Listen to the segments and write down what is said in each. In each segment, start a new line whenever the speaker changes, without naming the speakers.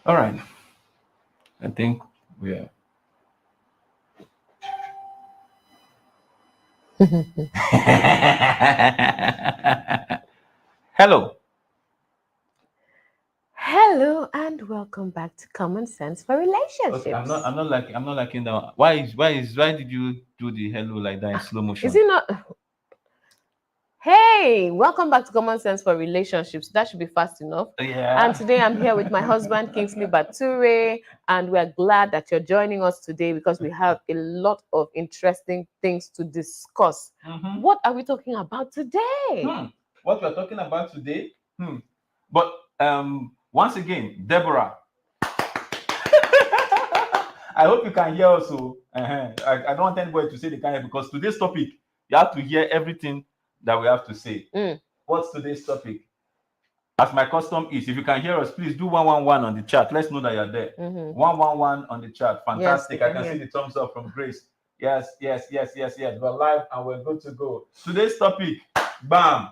All right. I think we are. Hello.
Hello and welcome back to Common Sense for
Okay, I'm not.
Relationships.
I'm not liking that. Why did you do the hello like that in slow
Is
motion?
it not? Hey, welcome back to Common Sense for Relationships. That should be fast enough. And
Yeah.
today I'm here with my husband, Kingsley Bature, and we're glad that you're joining us today because we have a lot of interesting things to discuss.
Mm-hmm.
What are we talking about today?
What we're talking about today? But once again, Deborah. I hope you can hear us. So I don't want anybody to say they can't hear because today's topic, you have to hear everything that we have to say.
Mm.
What's today's topic? As my custom is, if you can hear us, please do 111 on the chat. Let's know that you're there.
Mm-hmm.
111 on the chat.
Yes,
Fantastic.
we
I
can
can see
hear.
the thumbs up from Grace. Yes. We're live and we're good to go. Today's topic, bam.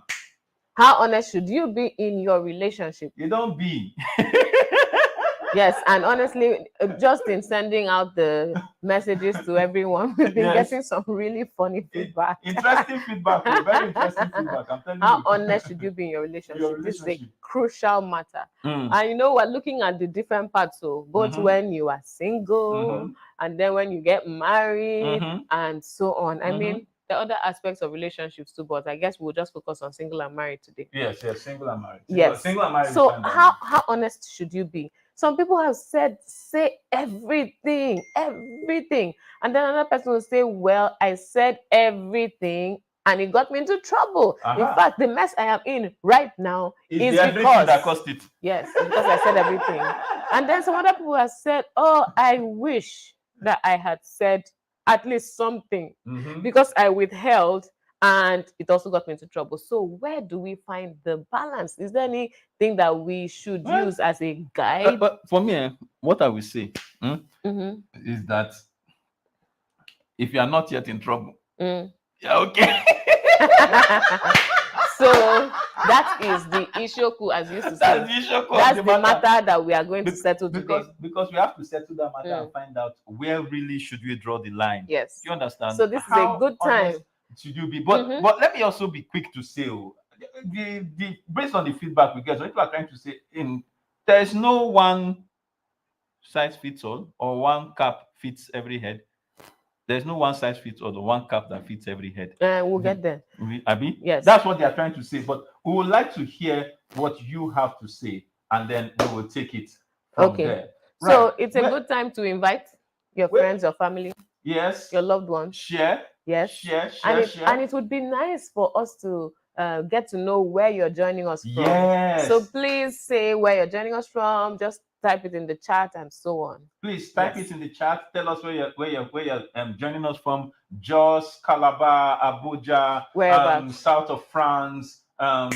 How honest should you be in your relationship?
You don't be.
Yes, and honestly, just in sending out the messages to everyone, we've been
Yes.
getting some really funny feedback.
Interesting feedback. Very interesting feedback. I'm telling
How
you.
honest should you be in your relationship?
Your
This is a
relationship.
crucial matter. And you know, we're looking at the different parts. So both when you are single and then when you get married and so on. I mean, the other aspects of relationships too, but I guess we'll just focus on single and married today.
Yes, single and married.
Yes.
Single and married.
So how honest should you be? Some people have said, say everything, and then another person will say, well, I said everything and it got me into trouble. In fact, the mess I am in right now is because
that caused it.
Yes, because I said everything. And then some other people have said, oh, I wish that I had said at least something because I withheld and it also got me into trouble. So where do we find the balance? Is there anything that we should use as a guide?
But for me, what I will say
Mm-hmm.
is that if you are not yet in trouble,
Mm.
yeah, okay.
So that is the issue, as you used to say.
That's the issue.
That's the matter that we are going to settle today.
Because we have to settle that matter and find out where really should we draw the line.
Yes.
You understand?
So this is a good time.
Should you be? But let me also be quick to say, the based on the feedback we get, what people are trying to say, there is no one size fits all or one cap fits every head. There's no one size fits all or one cap that fits every head.
We'll get there.
Abi?
Yes.
That's what they are trying to say. But we would like to hear what you have to say, and then we will take it from there.
So it's a good time to invite your friends, your family,
yes,
your loved ones.
Share.
And it would be nice for us to get to know where you're joining us from.
Yes.
So please say where you're joining us from. Just type it in the chat and so on.
Please type it in the chat. Tell us where you're joining us from. Jos, Calabar, Abuja, south of France.
Yes.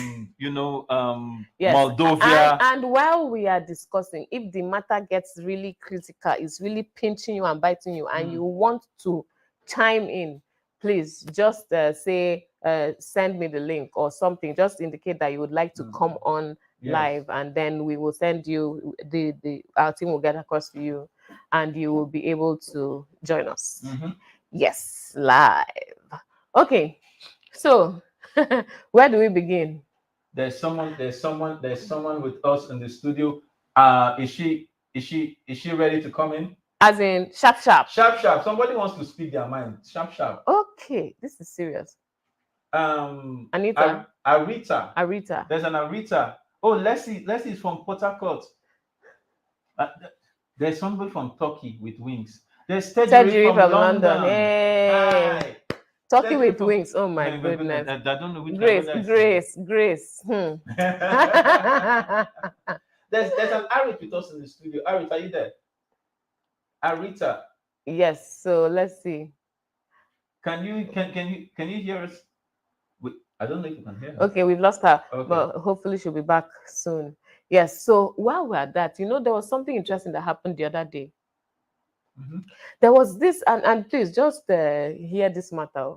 Moldova.
And while we are discussing, if the matter gets really critical, it's really pinching you and biting you, and you want to chime in, please just say send me the link or something. Just indicate that you would like to come on live, and then we will send you our team will get across to you, and you will be able to join us. Yes, live. Okay, so where do we begin?
There's someone with us in the studio. Is she ready to come in?
As in sharp.
Somebody wants to speak their mind. Sharp.
Okay, this is serious.
Anita. Arita. There's an Arita. Oh, Leslie is from Port Harcourt. There's somebody from Turkey with wings. There's Teddy from London.
Hey. Hi. Turkey with wings. Oh my goodness.
I don't know which
Grace.
There's an Arit with us in the studio. Arit, are you there? Arita.
Yes. So let's see.
Can you hear us? I don't know if you can hear her.
Okay, we've lost her, but hopefully she'll be back soon. Yes. So while we're at that, there was something interesting that happened the other day. There was this, and please just hear this matter.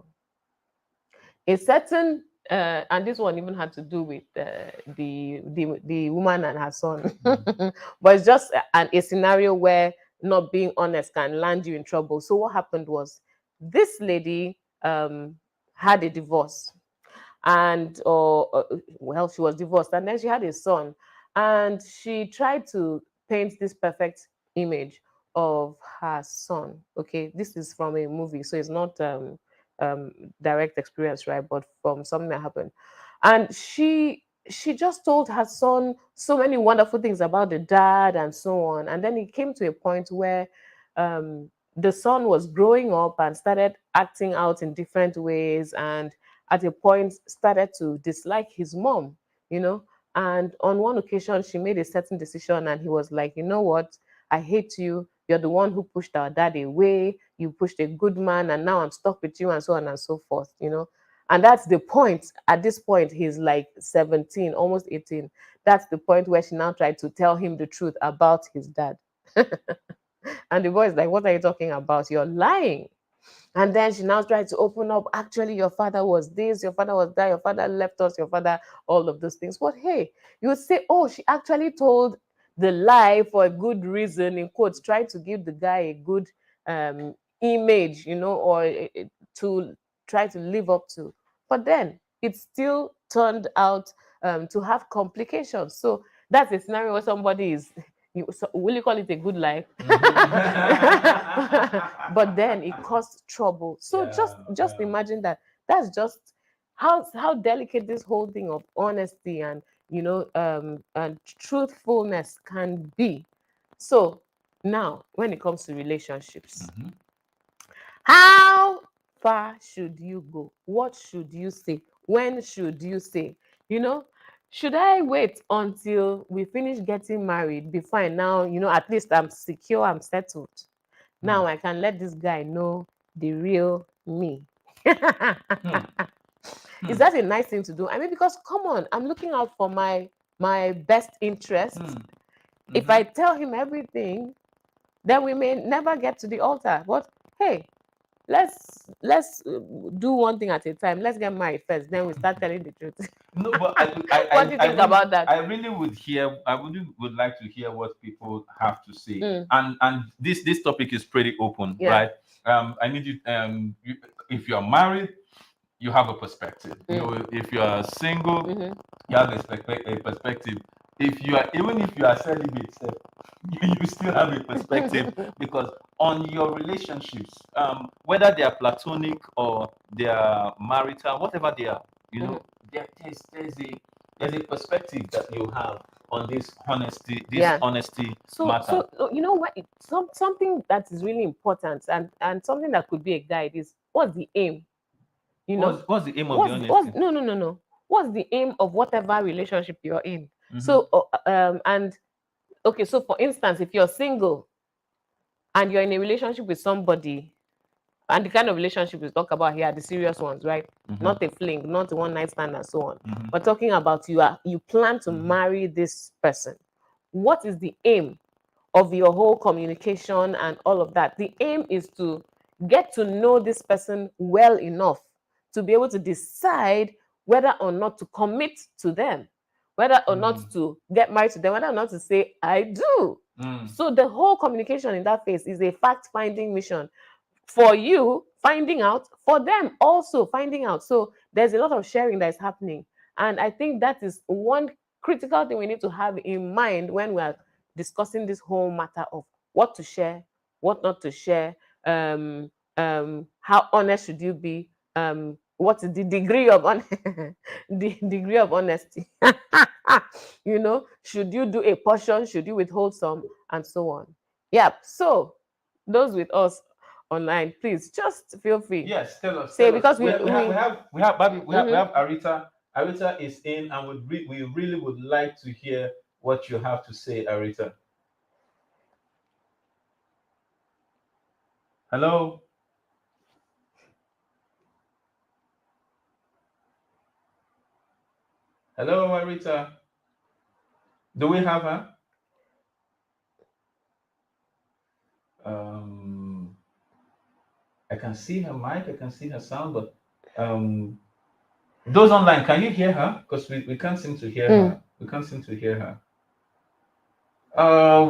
A certain and this one even had to do with the woman and her son.
Mm.
But it's just a scenario where not being honest can land you in trouble. So what happened was this lady had a divorce, and or well, she was divorced, and then she had a son, and she tried to paint this perfect image of her son. Okay, this is from a movie, so it's not um direct experience, right, but from something that happened. And she just told her son so many wonderful things about the dad and so on, and then it came to a point where the son was growing up and started acting out in different ways, and at a point started to dislike his mom, you know. And on one occasion, she made a certain decision, and he was like, you know what? I hate you. You're the one who pushed our dad away. You pushed a good man, and now I'm stuck with you, and so on and so forth, you know. And that's the point. At this point, he's like 17, almost 18. That's the point where she now tried to tell him the truth about his dad. And the boy is like, what are you talking about? You're lying. And then she now tried to open up. Actually, your father was this, your father was that, your father left us, your father, all of those things. But hey, you would say, oh, she actually told the lie for a good reason, in quotes, tried to give the guy a good image, you know, or to try to live up to. But then it still turned out to have complications. So that's a scenario where somebody is, will you call it a good life? But then it caused trouble. So
Yeah,
just imagine that. That's just how delicate this whole thing of honesty and, you know, and truthfulness can be. So now when it comes to relationships,
Mhm.
how far should you go? What should you say? When should you say? You know, should I wait until we finish getting married before I now, you know, at least I'm secure, I'm settled.
Hmm.
Now I can let this guy know the real me.
Hmm.
Is
Hmm.
that a nice thing to do? I mean, because come on, I'm looking out for my best interest.
Hmm.
If
Mhm.
I tell him everything, then we may never get to the altar. But hey, let's do one thing at a time. Let's get married first, then we start telling the truth.
No, but I, I,
What do
I,
you
I
think
really,
about that?
I really would hear. I really would like to hear what people have to say.
Mm,
And this topic is pretty open,
yeah.
right? I need you. If you're married, you have a perspective. You
Mm,
know, if you are single,
mm-hmm,
you have a perspective. If you are, even if you are celibate, sef, you still have a perspective, because on your relationships, whether they are platonic or they are marital, whatever they are, you
mm-hmm.
know, there's a perspective that you have on this
Yeah.
honesty
So
matter.
you know what? Something that is really important, and something that could be a guide is, what's the aim? You know,
What's the aim of the honesty?
what's no, no, no, no. What's the aim of whatever relationship you're in?
Mm-hmm.
So and okay, so for instance, if you're single and you're in a relationship with somebody, and the kind of relationship we talk about here are the serious ones, right?
Mm-hmm.
Not a fling, not a one night stand, and so on.
Mm-hmm.
We're talking about you plan to
Mm-hmm.
marry this person. What is the aim of your whole communication and all of that? The aim is to get to know this person well enough to be able to decide whether or not to commit to them, whether or not to get married to them, whether or not to say I do.
Mm-hmm.
So the whole communication in that phase is a fact finding mission, for you finding out, for them also finding out. So there's a lot of sharing that is happening. And I think that is one critical thing we need to have in mind when we are discussing this whole matter of what to share, what not to share, how honest should you be, what is the degree of the degree of honesty. You know, should you do a portion, should you withhold some, and so on. Yeah. So those with us online, please just feel free.
Yes, tell us,
Say,
tell us.
because
Babi, we
mhm.
have Arita. Arita is in, and we really would like to hear what you have to say, Arita. Hello, hello, Arita. Do we have her? Um, I can see her mic, I can see her sound, but um, Those online, can you hear her? Because we can't seem to hear
Mm.
her. We can't seem to hear her.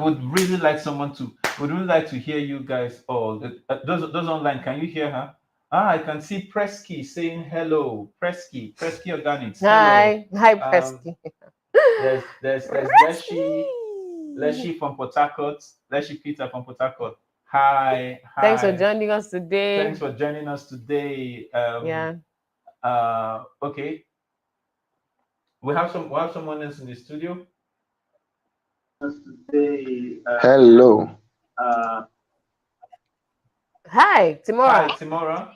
Would really like someone to. Would really like to hear you guys all. Those online, can you hear her? Ah, I can see Presky saying hello. Presky Organics. Hello.
Hi,
Um,
Presky.
there's Leshi from Port Harcourt. Leshi Peter from Port Harcourt. Hi,
Thanks for
hi.
joining us
Thanks
today.
for joining us today.
Yeah.
Okay. We have someone else in the studio.
Hello.
Hi,
Hi,
Timora.
Timora.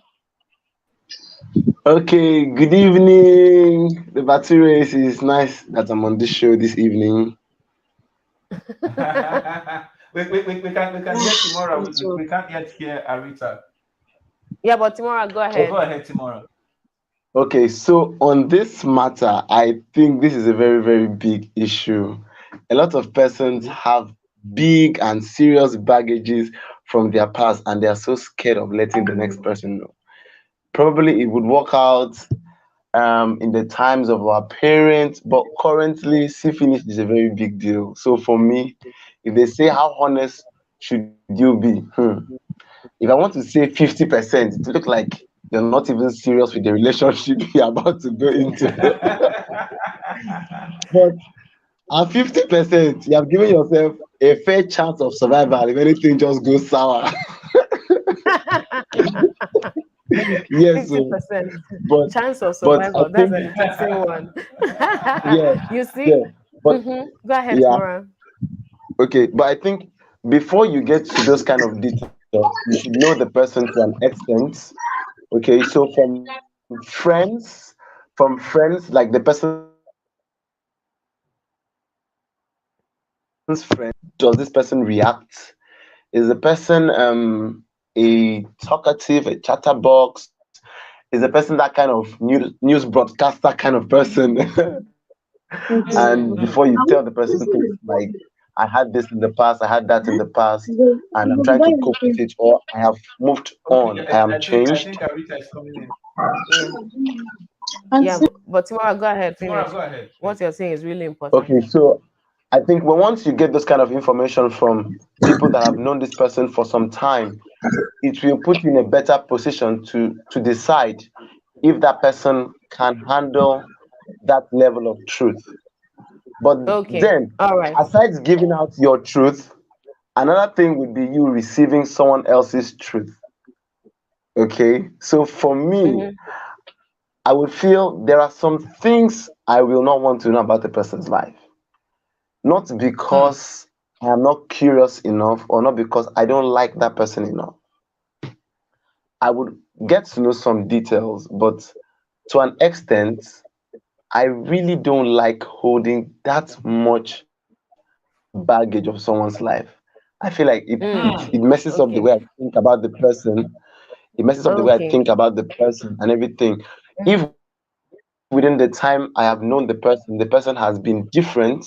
Okay, good evening. The Bature is nice that I'm on this show this evening.
We can hear Timora. We can't yet hear Arita.
Yeah, but Timora, go
Oh, go
ahead.
ahead, Timora.
Okay, so on this matter, I think this is a very, very big issue. A lot of persons have big and serious baggages from their past, and they are so scared of letting the next person know. Probably it would work out in the times of our parents, but currently syphilis is a very big deal. So for me, if they say how honest should you be, if I want to say 50%, it look like you're not even serious with the relationship you're about to go into. But at 50%, you have given yourself a fair chance of survival if anything just goes sour. Yes, so
50%
but
chance of
I
survival. That's
think
an interesting one.
yeah,
You see?
yeah, but
Go ahead,
yeah,
Timora.
okay. But I think before you get to those kind of details, you should know the person to an extent. Okay, so from friends, like the person's friends, does this person react? Is the person a talkative, a chatterbox? Is the person that kind of news broadcaster kind of person? And
Mm.
before you tell the person things like, I had this in the past, I had that in the past, and I'm trying to cope with it, or I have moved
Okay,
on, I am
I
changed.
think Arita is coming in.
Yeah. Yeah, but Timora, go ahead,
Timora,
finish.
go ahead,
What
please.
you're saying is really important.
Okay, so I think once you get those kind of information from people that have known this person for some time, it will put you in a better position to decide if that person can handle that level of truth. But
Okay.
then,
All right.
aside giving out your truth, another thing would be you receiving someone else's truth. Okay, so for me,
Mm-hmm.
I would feel there are some things I will not want to know about a person's life. Not
Hmm.
because I am not curious enough or not because I don't like that person enough. I would get to know some details, but to an extent, I really don't like holding that much baggage of someone's life. I feel like it
Mm.
Hmm.
messes up the way I
Okay.
think about the person. It messes up the way I think
Okay.
about the person and everything. If
Mhm.
within the time I have known the person has been different,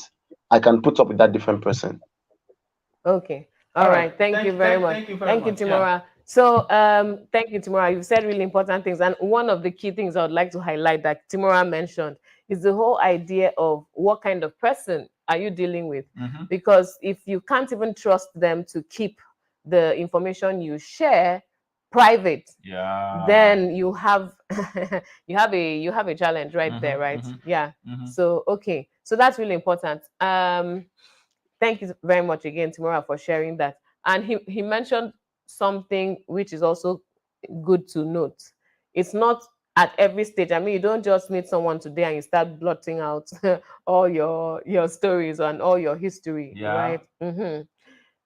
I can put up with that different person.
Okay.
All
All
right.
right. Thank you very much.
Thank you very
Thank you,
much. Yeah.
Timora. So, thank you, Timora. You've said really important things, and one of the key things I would like to highlight that Timora mentioned is the whole idea of what kind of person are you dealing with?
Mm-hmm.
Because if you can't even trust them to keep the information you share private,
Yeah.
then you have you have a challenge right
Mm-hmm.
there, right?
Mm-hmm.
Yeah.
Mm-hmm.
So okay, so that's really important. Thank you very much again, Timora, for sharing that. And he mentioned something which is also good to note. It's not at every stage. I mean, you don't just meet someone today and you start blotting out all your stories and all your history,
Yeah.
right?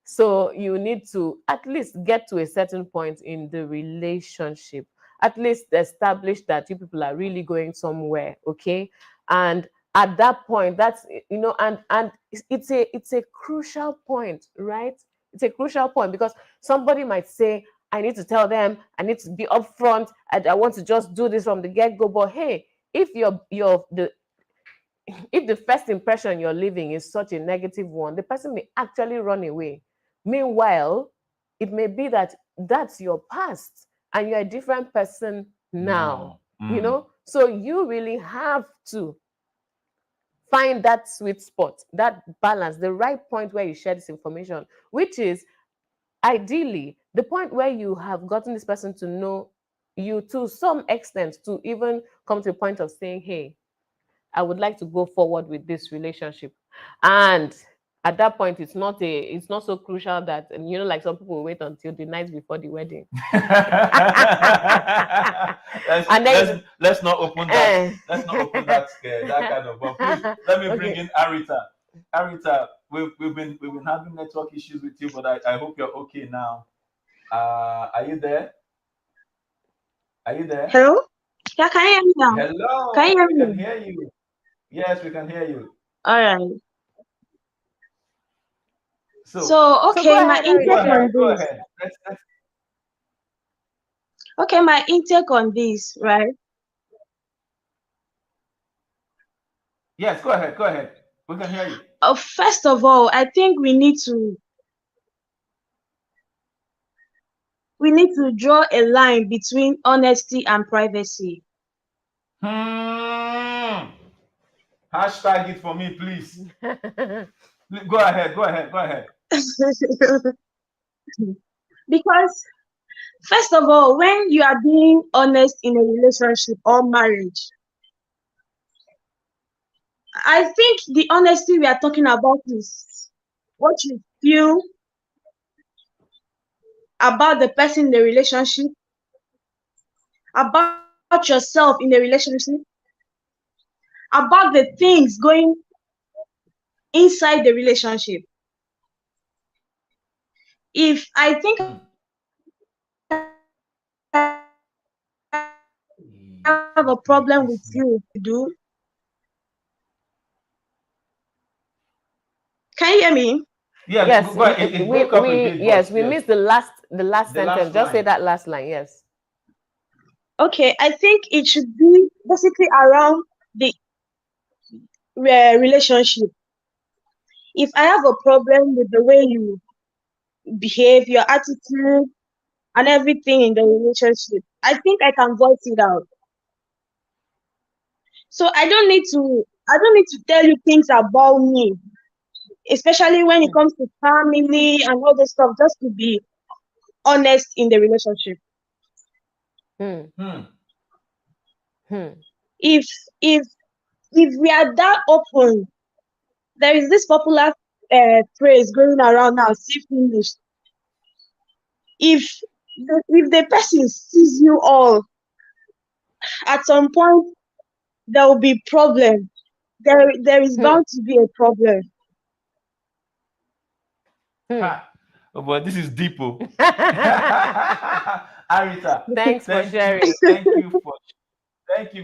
So you need to at least get to a certain point in the relationship, at least establish that you people are really going somewhere, okay? And at that point, that's and it's a crucial point, right? It's a crucial point because somebody might say, I need to tell them, I need to be upfront, I want to just do this from the get-go. But hey, if the first impression you're leaving is such a negative one, the person may actually run away. Meanwhile, it may be that that's your past and you're a different person now.
No. Mm.
So you really have to find that sweet spot, that balance, the right point where you share this information, which is ideally the point where you have gotten this person to know you to some extent, to even come to a point of saying, hey, I would like to go forward with this relationship. And at that point, it's not so crucial that, like some people wait until the night before the wedding. And then
let's not open that. Let's not open that kind of. But please, let me bring
Okay.
in Arita. Arita, we've been having network issues with you, but I hope you're okay now. Are you there? Are you there?
Hello? Yeah, can you hear me now?
Hello,
Can you hear
we can
me?
hear you. Yes, we can hear you.
All right.
So
So,
So go
okay, my
ahead,
go
intake
Arita.
on
ahead, go
this.
ahead. Let's
Okay, my intake on this, right?
yes, go ahead, go ahead. We can hear you.
First of all, I think we need to draw a line between honesty and privacy.
Hashtag it for me, please. Go ahead, go ahead, go ahead.
Because first of all, when you are being honest in a relationship or marriage, I think the honesty we are talking about is what you feel about the person in the relationship, about yourself in the relationship, about the things going inside the relationship. If I think I have a problem with you, do, can you hear me?
Yeah,
Yes,
go ahead. It broke up a bit, but
we
yes,
missed the last
the
sentence.
last
Just say
line.
that last line. Yes.
Okay, I think it should be basically around the relationship. If I have a problem with the way you behave, your attitude, and everything in the relationship, I think I can voice it out. So I don't need to tell you things about me, especially when it
Hmm.
comes to family and all this stuff, just to be honest in the relationship.
Hmm.
Hmm.
Hmm.
If if if we are that open, there is this popular phrase going around now, safe English. If if the person sees you all, at some point there will be problem. There is
Hmm.
bound to be a problem.
Hmm.
Ha. Oh, but this is deep. Oh. Arita,
Thanks for sharing.
thank you for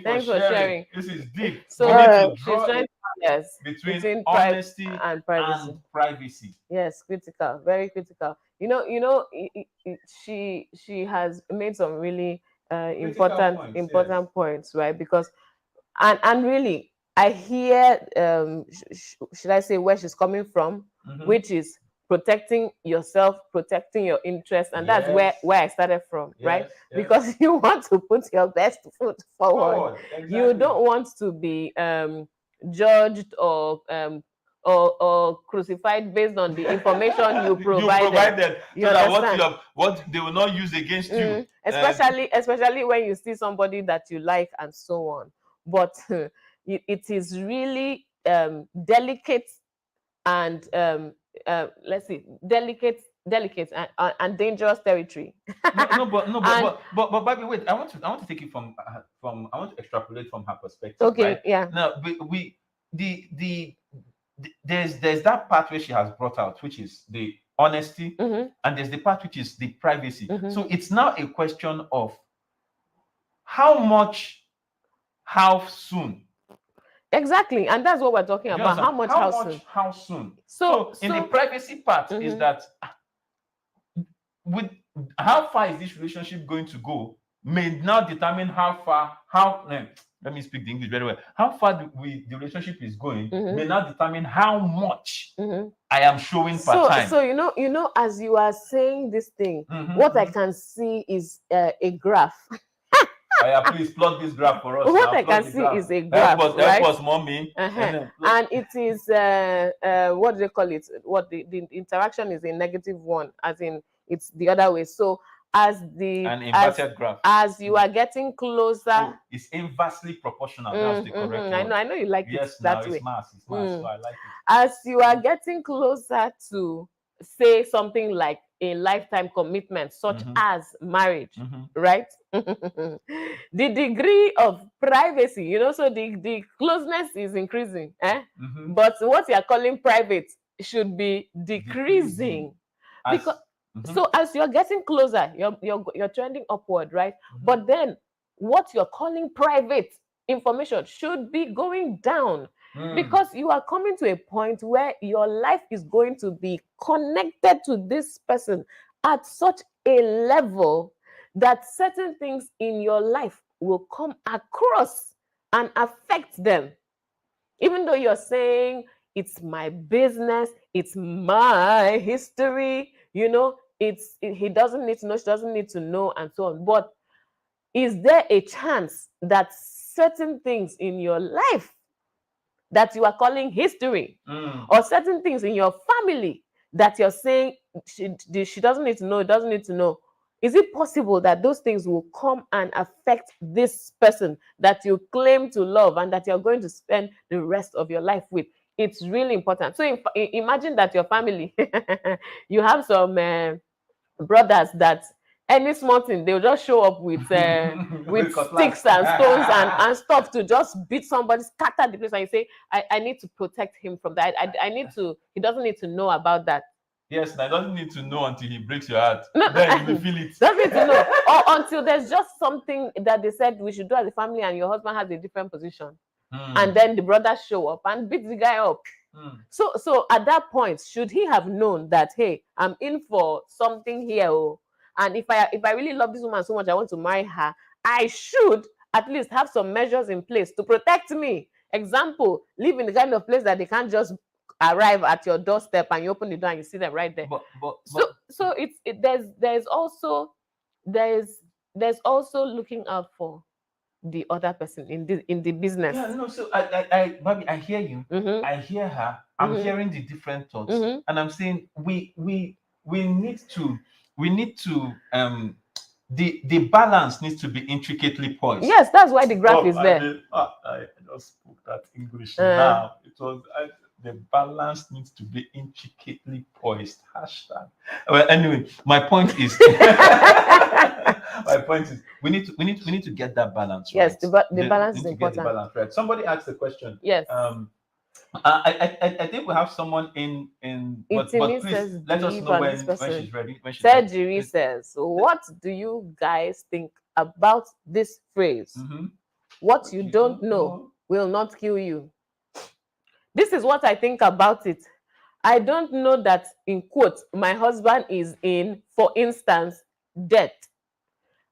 Thanks for
sharing.
sharing.
This is deep. We
So
need
Uh,
to
she's
draw a
trying, yes,
between
between private
honesty
and privacy.
and privacy.
Yes, critical, very critical. She has made some really
Critical
important
points, yes.
important points, right? Because and really, I hear should I say where she's coming from,
Mhm.
which is protecting yourself, protecting your interests, and that's
Yes,
where I started from, right?
yes, yes.
Because you want to put your best foot forward.
Forward,
You
exactly.
don't want to be judged or crucified based on the information you
You
provided.
provided
You
so that what you
understand?
have, what they will not use against you.
Especially when you see somebody that you like and so on. But it is really delicate and let's see, delicate and dangerous territory.
No,
And
but Bobby, wait. I want to take it from. I want to extrapolate from her perspective, right?
okay, yeah.
Now, there's that part where she has brought out, which is the honesty,
Mm-hmm,
and there's the part which is the privacy.
mm-hmm.
So it's now a question of how much, how soon.
Exactly, and that's what we're talking
Do you
about. How
understand?
much,
How
how
much,
soon?
how soon?
So
So in the privacy part is
mhm.
that with how far is this relationship going to go may now determine how far let me speak the English very well. How far the relationship is going may now determine how much I am showing per
So
time.
as you are saying this thing,
Mhm,
what I
mhm.
can see is a graph.
Please plot this graph for us.
What
now.
I
Plot
can
the
see
graph.
is a graph,
Help
right?
us, mommy.
And it is what do they call it? What the interaction is a -1, as in it's the other way. So as
An inverted graph.
as you are getting closer,
Oh, it's inversely proportional. That's the correct word.
I know you like
Yes,
it that
now
way.
it's mass. It's mass. So I like it.
As you are getting closer to say something like a lifetime commitment, such as marriage, right? The degree of privacy, you know, so the closeness is increasing, but what you are calling private should be decreasing. Because so as you're getting closer, you're trending upward, right? But then what you're calling private information should be going down. Because you are coming to a point where your life is going to be connected to this person at such a level that certain things in your life will come across and affect them. Even though you're saying it's my business, it's my history, you know, he doesn't need to know, she doesn't need to know, and so on. But is there a chance that certain things in your life that you are calling history, or certain things in your family that you're saying she doesn't need to know, doesn't need to know, is it possible that those things will come and affect this person that you claim to love and that you're going to spend the rest of your life with? It's really important. So imagine that your family, you have some brothers that any small thing they'll just show up with sticks and stones and stuff to just beat somebody, scatter the place, and you say, I need to protect him from that. I need to, he doesn't need to know about that.
Yes, I doesn't need to know until he breaks your heart. Then you will feel it.
Doesn't need to know. Or until there's just something that they said we should do as a family and your husband has a different position. And then the brothers show up and beat the guy up. So at that point, should he have known that, hey, I'm in for something here, and if I really love this woman so much, I want to marry her, I should at least have some measures in place to protect me. Example, live in the kind of place that they can't just arrive at your doorstep and you open the door and you see them right there. So there's also looking out for the other person in the business.
Yeah, no. So Bobby, I hear you. I hear her. I'm hearing the different thoughts, and I'm saying we need to the balance needs to be intricately poised.
Yes, that's why the graph is there.
I just spoke that English now. It was the balance needs to be intricately poised. Hashtag. Well, anyway, my point is. My point is, we need to get that balance right.
Yes, the balance is important.
Get the balance right. Somebody asked a question.
Yes.
I think we have someone in. But please let us know when she's ready.
Surgery says, what do you guys think about this phrase? What you don't know will not kill you. This is what I think about it. I don't know that, in quotes, my husband is in, for instance, debt,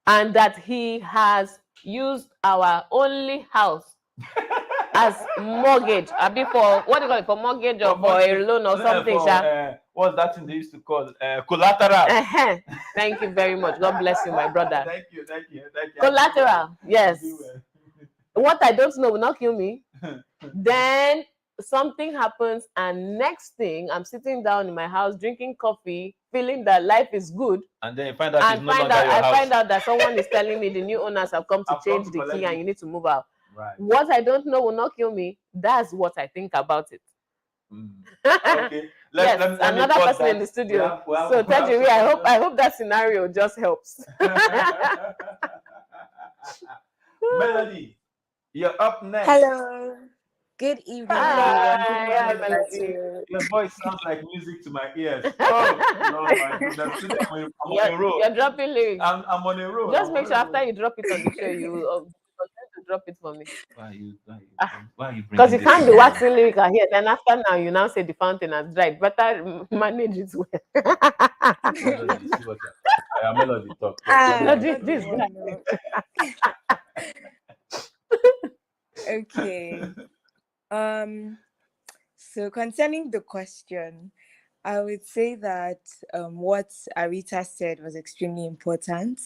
and that he has used our only house as mortgage. I mean, for what do you call it? For mortgage or for a loan or something.
What's that thing they used to call collateral?
Thank you very much. God bless you, my brother.
Thank you.
Collateral, yes. What I don't know will not kill me. Then something happens, and next thing, I'm sitting down in my house drinking coffee, feeling that life is good,
and then you find out
I find out that someone is telling me the new owners have come to change the key and you need to move out.
Right.
What I don't know will not kill me. That's what I think about it.
Okay.
Let another person in the studio. So Tajiri, I hope that scenario just helps.
Melody, you're up next.
Hello. Good evening.
Hi, Melody.
Your voice sounds like music to my ears. Oh, Lord, my goodness. I'm on a roll.
You're dropping lyrics.
I'm on a roll.
Just make sure after you drop it on the show, you continue to drop it for me.
Why are you
because you can't be waxing lyrical here. Then after now, you now say the fountain has dried. Better manage it well.
Melody, talk.
This
Okay. So concerning the question, I would say that what Arita said was extremely important.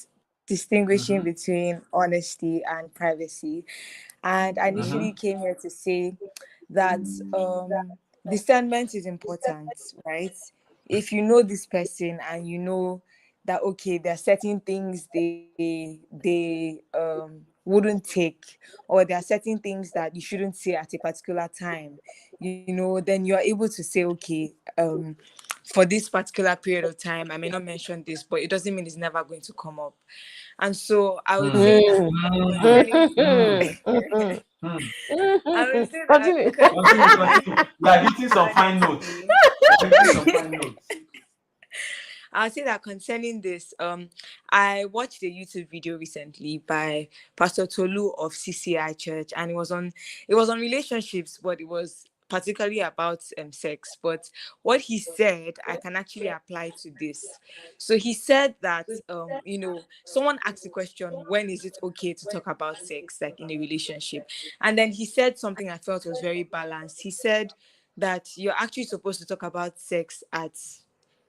distinguishing
Mhm.
between honesty and privacy. And I initially
Mhm.
came here to say that discernment is important, right? If you know this person and you know that okay, there are certain things they wouldn't take, or there are certain things that you shouldn't say at a particular time, then you're able to say, okay, for this particular period of time, I may not mention this, but it doesn't mean it's never going to come up. And so I would
Mm.
say that
Mm.
concerning
Mm.
Mhm.
I would say that
Continue.
Continue,
concerning
continue. You are hitting some fine notes.
honesty,
You are hitting some fine notes.
I'll say that concerning this, I watched a YouTube video recently by Pastor Tolu of CCI Church, and it was on relationships, but it was particularly about sex. But what he said, I can actually apply to this. So he said that someone asked the question, when is it okay to talk about sex, like in a relationship? And then he said something I felt was very balanced. He said that you're actually supposed to talk about sex at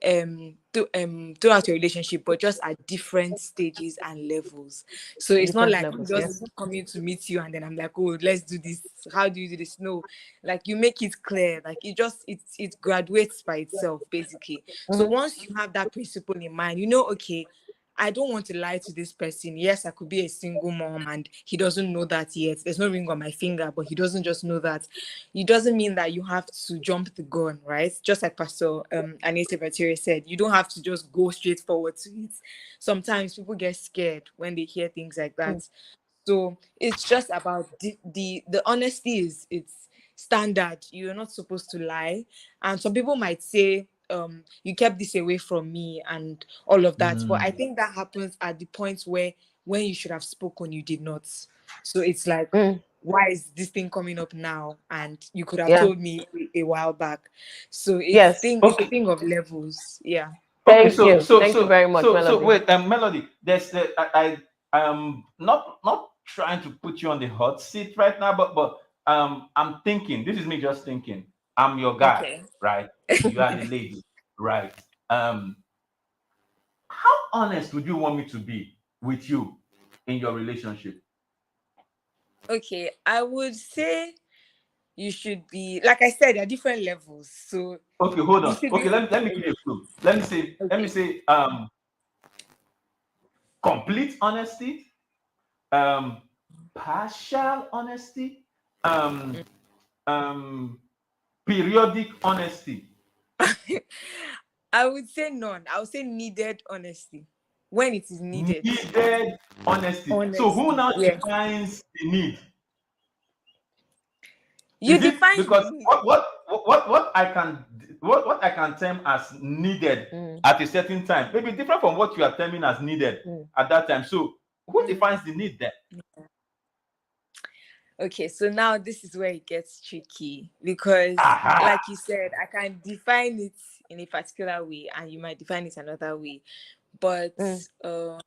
throughout your relationship, but just at different stages and levels. So it's not
Different
like I'm
levels,
just
yes.
coming to meet you and then I'm like, oh, let's do this. How do you do this? No, like you make it clear, like it graduates by itself, basically. So
Mhm.
once you have that principle in mind, okay, I don't want to lie to this person. Yes, I could be a single mom and he doesn't know that yet. There's no ring on my finger, but he doesn't just know that. It doesn't mean that you have to jump the gun, right? Just like Pastor Anietie Bature said, you don't have to just go straight forward to it. Sometimes people get scared when they hear things like that. So it's just about the honesty is it's standard. You're not supposed to lie. And some people might say, you kept this away from me and all of that. But I
Mm.
think that happens at the point where when you should have spoken, you did not. So it's like,
Mm.
why is this thing coming up now? And you could have
Yeah.
told me a while back. So
Yes.
it's a
Okay.
thing of levels. Yeah.
Okay.
Thank
So
you.
so
Thank you
so
very much,
so so
Melody.
wait, Melody. There's I am not trying to put you on the hot seat right now, but I'm thinking. This is me just thinking. I'm your guy,
Okay.
right? You are the lady, right? How honest would you want me to be with you in your relationship?
Okay. I would say you should be, like I said, there are different levels. So
Okay, hold
you
on.
should
Okay,
be
let me give you a clue. Let me say complete honesty, um partial honesty, um um periodic honesty.
I would say none. I would say needed honesty. When it is needed.
Needed honesty. So who
Honesty.
now
Yeah.
defines the need?
You
Is it
define the
because
need.
what I can term as needed
Mm.
at a certain time may be different from what you are terming as needed
Mm.
at that time. So who
Mm.
defines the need then?
Okay, so now this is where it gets tricky because,
Aha.
like you said, I can define it in a particular way and you might define it another way. But
Mm.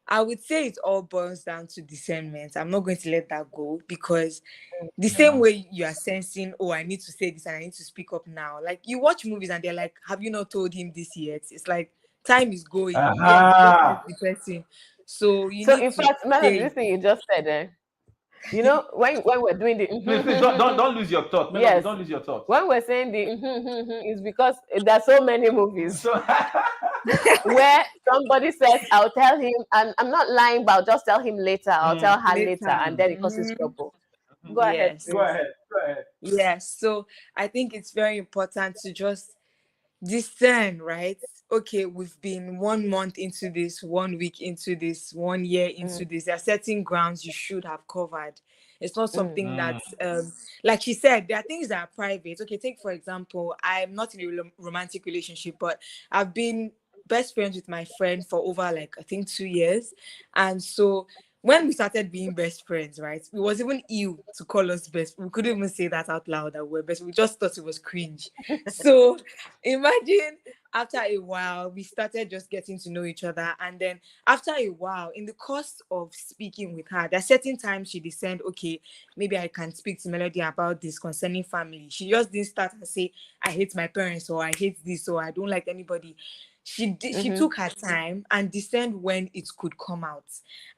I would say it all boils down to discernment. I'm not going to let that go because the same
Yeah.
way you are sensing, oh, I need to say this and I need to speak up now. Like you watch movies and they're like, have you not told him this yet? It's like time is going. Yes, you just met
Aha.
the person. So you
So
need
in
to
fact, Melody,
say,
this thing you just said, when we're doing the
Please don't lose your thought, Melody.
yes,
Don't lose your thoughts.
when we're saying the is because there's so many movies
So
where somebody says, "I'll tell him," and I'm not lying, but I'll just tell him later. I'll tell
Mm,
her later,
later.
and
mm,
then it causes
Mhm.
trouble.
mhm.
Go ahead,
Yes.
Go
please.
ahead. Go ahead.
Yes. So I think it's very important to just discern, right? Okay, we've been 1 month into this, 1 week into this, 1 year into
Mm.
this. There are certain grounds you should have covered. It's not
Mm.
something
Mm,
that, like she said, there are things that are private. Okay, take for example, I'm not in a romantic relationship, but I've been best friends with my friend for over like I think 2 years, and so when we started being best friends, right, it was even ill to call us best. We couldn't even say that out loud that we're best. We just thought it was cringe. So imagine after a while we started just getting to know each other, and then after a while in the course of speaking with her, there are certain times she discerned, okay, maybe I can speak to Melody about this concerning family. She just didn't start and say I hate my parents or I hate this or I don't like anybody. She took her time and discerned when it could come out,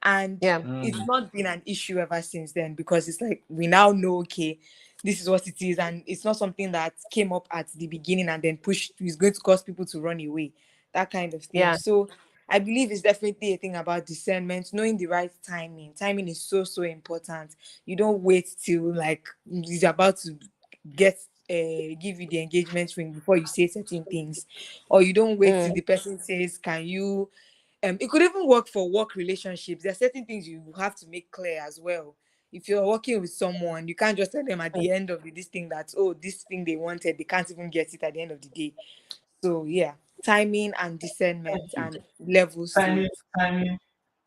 and
Yeah.
it's not been an issue ever since then, because it's like we now know, okay, this is what it is, and it's not something that came up at the beginning and then pushed is going to cause people to run away, that kind of thing.
Yeah.
So I believe it's definitely a thing about discernment, knowing the right timing. Timing is so, so important. You don't wait till like he's about to get give you the engagement ring before you say certain things, or you don't wait till the person says, can you it could even work for work relationships. There are certain things you have to make clear as well. If you're working with someone, you can't just tell them at the end of this thing that, oh, this thing they wanted, they can't even get it at the end of the day. So yeah, timing and discernment and levels to
Timing,
it.
timing,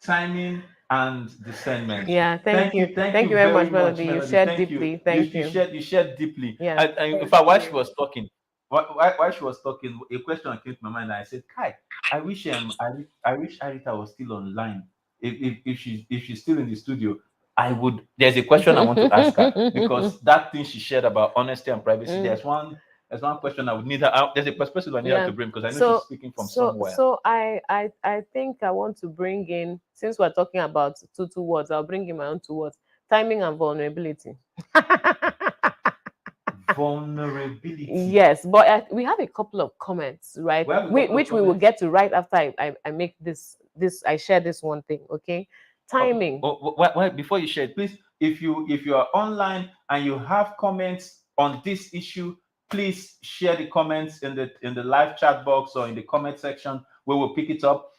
timing, and discernment.
Yeah, thank you.
Thank
Thank
you
you very much,
very much,
Melody. You
Melody.
shared
Thank you.
deeply. Thank you.
You shared deeply.
Yeah.
In
Thank
fact, while she
you.
was talking, while she was talking, a question came to my mind, and I said, "Kai, I wish Arita was still online. If she's still in the studio, I would. There's a question I want to ask her, because that thing she shared about honesty and privacy. There's one question I would need her. There's a perspective I need her
Yeah.
to bring, because I know she's speaking from somewhere.
So I think I want to bring in, since we're talking about two words, I'll bring in my own two words: timing and vulnerability.
Vulnerability.
Yes, but we have a couple of comments, right?
We have a couple of
Which we will
comments.
get to right after I make this I share this one thing. Okay, timing.
Before you share it, please, if you are online and you have comments on this issue, please share the comments in the live chat box or in the comment section. We will pick it up.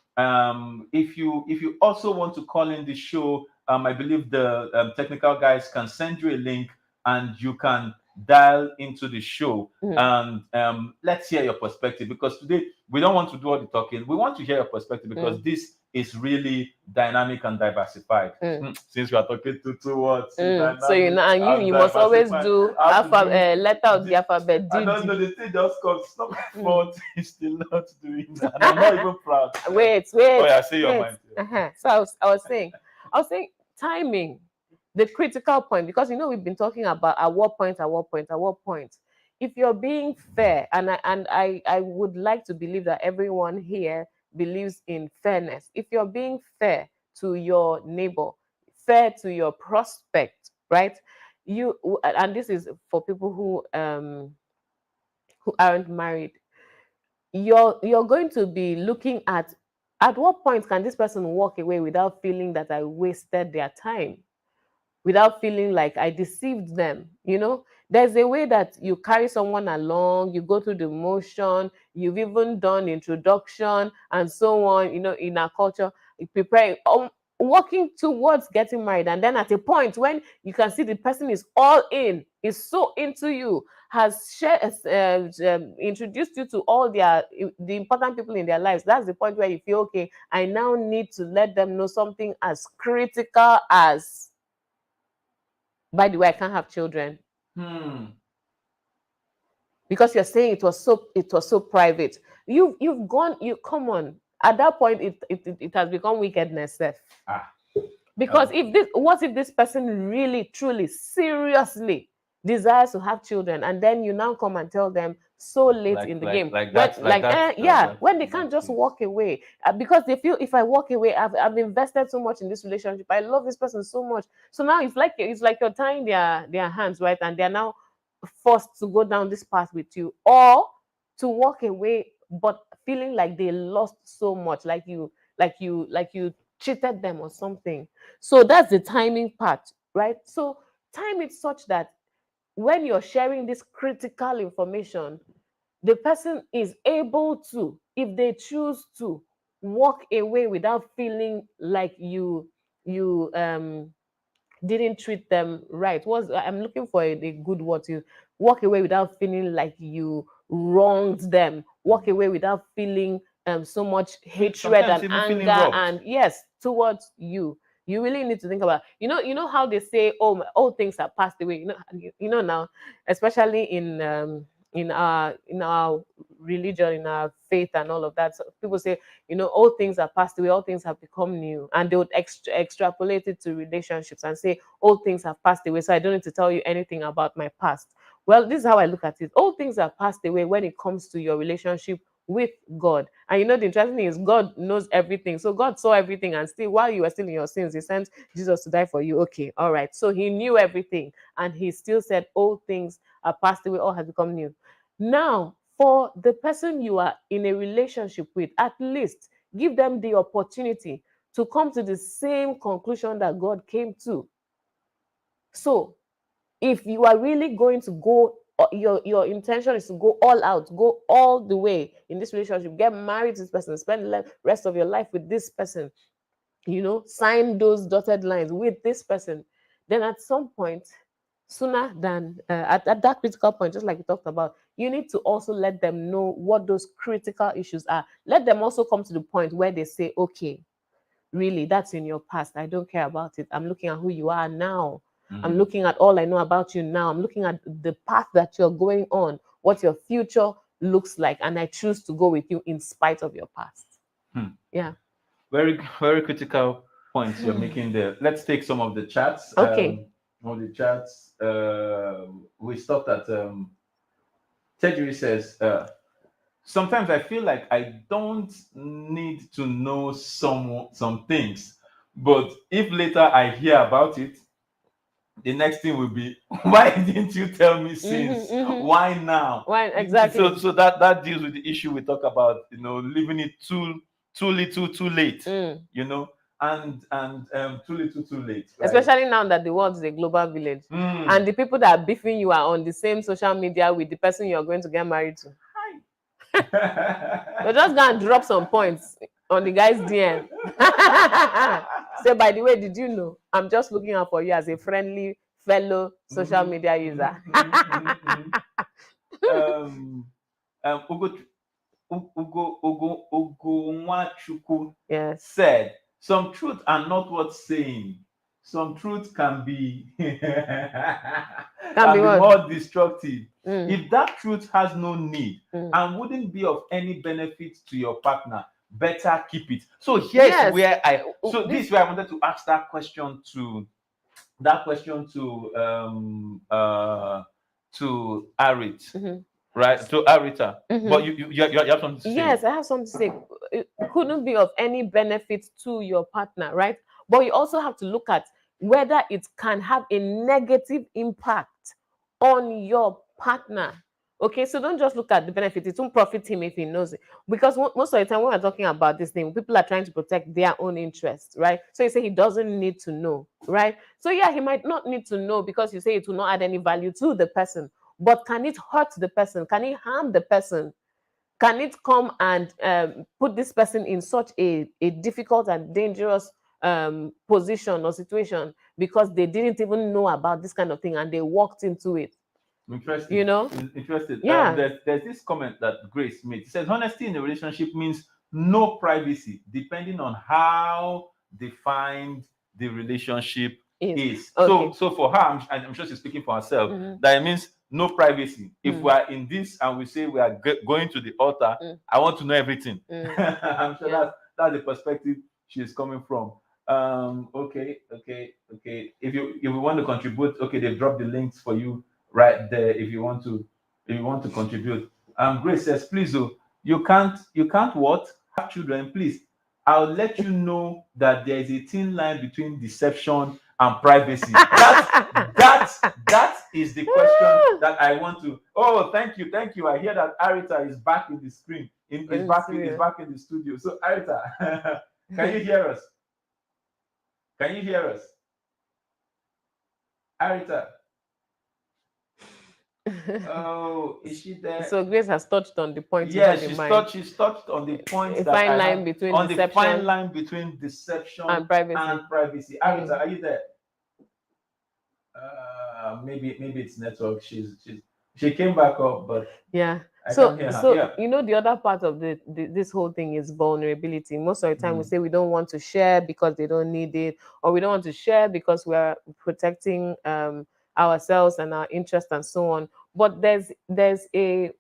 If you also want to call in the show, I believe the technical guys can send you a link and you can dial into the show. And let's hear your perspective, because today we don't want to do all the talking. We want to hear your perspective, because this is really dynamic and diversified. Since we are talking to two words,
So you know, and you must always do letter of the alphabet.
I don't know, the thing just comes. It's not my fault. He's still not doing that. And I'm not even proud.
Wait.
Oh yeah, say your mind.
So I was saying timing, the critical point, because you know we've been talking about at what point. If you're being fair, and I would like to believe that everyone here believes in fairness. If you're being fair to your neighbor, fair to your prospect, right? And this is for people who aren't married. You're going to be looking at what point can this person walk away without feeling that I wasted their time, without feeling like I deceived them. You know, there's a way that you carry someone along, you go through the motion, you've even done introduction and so on, you know, in our culture, you prepare, working towards getting married. And then at a point when you can see the person is all in, is so into you, has shared, introduced you to all the important people in their lives. That's the point where you feel, okay, I now need to let them know something as critical as, by the way, I can't have children. Because you're saying it was so private. You've gone, come on. At that point, it has become wickedness. Because what if this person really, truly, seriously desires to have children, and then you now come and tell them so late in the game, when they can't just walk away, because they feel, if I walk away, I've invested so much in this relationship, I love this person so much. So now it's like you're tying their hands, right, and they're now forced to go down this path with you, or to walk away, but feeling like they lost so much, like you cheated them or something. So that's the timing part, right? So time it such that when you're sharing this critical information, the person is able to, if they choose to, walk away without feeling like you didn't treat them right. I'm looking for a good word to walk away without feeling like you wronged them. Walk away without feeling so much hatred and anger and yes towards you. You really need to think about, you know how they say, oh, all things are passed away. You know now, especially in our religion, in our faith and all of that. So people say, all things are passed away, all things have become new. And they would extrapolate it to relationships and say, all things have passed away, so I don't need to tell you anything about my past. Well, this is how I look at it. All things are passed away when it comes to your relationship with God. And you know, the interesting thing is God knows everything. So God saw everything, and still, while you were still in your sins, he sent Jesus to die for you. Okay, all right. So he knew everything, and he still said, "All things are passed away, all has become new." Now, for the person you are in a relationship with, at least give them the opportunity to come to the same conclusion that God came to. So if you are really going to go, your intention is to go all out, go all the way in this relationship, get married to this person, spend the rest of your life with this person, you know, sign those dotted lines with this person, then at some point, sooner than at that critical point, just like we talked about, you need to also let them know what those critical issues are. Let them also come to the point where they say, okay, really, that's in your past, I don't care about it, I'm looking at who you are now. I'm looking at all I know about you now. I'm looking at the path that you're going on, what your future looks like, and I choose to go with you in spite of your past. Yeah.
Very, very critical points you're making there. Let's take some of the chats.
Okay.
We stopped at Tejuri says, sometimes I feel like I don't need to know some things, but if later I hear about it, the next thing will be, why didn't you tell me since? Why now?
Why exactly?
So that deals with the issue we talk about, you know, leaving it too little, too late. You know, and too little, too late. Right?
Especially now that the world is a global village, and the people that are beefing you are on the same social media with the person you're going to get married to. You're just gonna drop some points on the guy's DM. Say, by the way, did you know I'm just looking out for you as a friendly fellow social media user?
Ugo Nwachukwu
Yes.
said, some truths are not worth saying. Some truths can be more destructive. If that truth has no need and wouldn't be of any benefit to your partner, better keep it. So here's where this is where I wanted to ask that question to Arit. Right, to Arita. But you have something to say.
Yes, I have something to say. It couldn't be of any benefit to your partner, right? But you also have to look at whether it can have a negative impact on your partner. Okay, so don't just look at the benefit. It won't profit him if he knows it. Because most of the time when we're talking about this thing, people are trying to protect their own interests, right? So you say he doesn't need to know, right? So yeah, he might not need to know because you say it will not add any value to the person. But can it hurt the person? Can it harm the person? Can it come and put this person in such a difficult and dangerous position or situation because they didn't even know about this kind of thing and they walked into it?
Interesting.
You know?
Interesting.
Yeah.
There's this comment that Grace made. It says, honesty in a relationship means no privacy, depending on how defined the relationship is.
Okay.
So for her, I'm sure she's speaking for herself, that it means no privacy. If we are in this and we say we are going to the altar, I want to know everything. I'm sure that's the perspective she is coming from. Okay. If you want to contribute, okay, they've dropped the links for you right there if you want to contribute. Grace says, please, you can't what? Have children, please. I'll let you know that there is a thin line between deception and privacy. That is the question that I want to. Oh, thank you. I hear that Arita is back in the screen. Is back in the studio. So Arita, can you hear us? Arita. Oh, is she there?
So Grace has touched on the point.
Yeah, she's touched on the point.
A fine line between deception.
The fine line between deception
and privacy.
Arita, are you there? Maybe it's network. She came back up, but
yeah.
So
you know, the other part of this whole thing is vulnerability. Most of the time we say we don't want to share because they don't need it, or we don't want to share because we're protecting ourselves and our interest and so on. But there's a,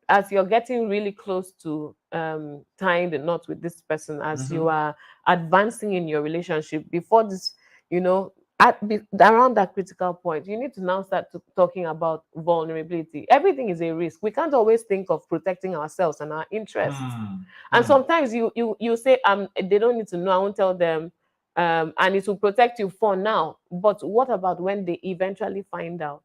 as you're getting really close to tying the knot with this person, as you are advancing in your relationship, before this, you know, around that critical point, you need to now start talking about vulnerability. Everything is a risk. We can't always think of protecting ourselves and our interests. And sometimes you say, they don't need to know, I won't tell them, and it will protect you for now. But what about when they eventually find out?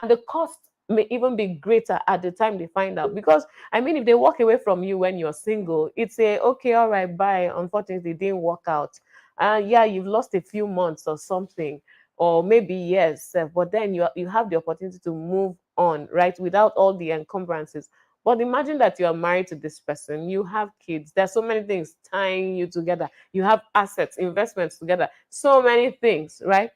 And the cost may even be greater at the time they find out. Because I mean, if they walk away from you when you're single, it's a okay, all right, bye. Unfortunately, it didn't work out. Yeah, you've lost a few months or something, or maybe yes, but then you have the opportunity to move on, right, without all the encumbrances. But imagine that you are married to this person, you have kids, there's so many things tying you together, you have assets, investments together, so many things, right?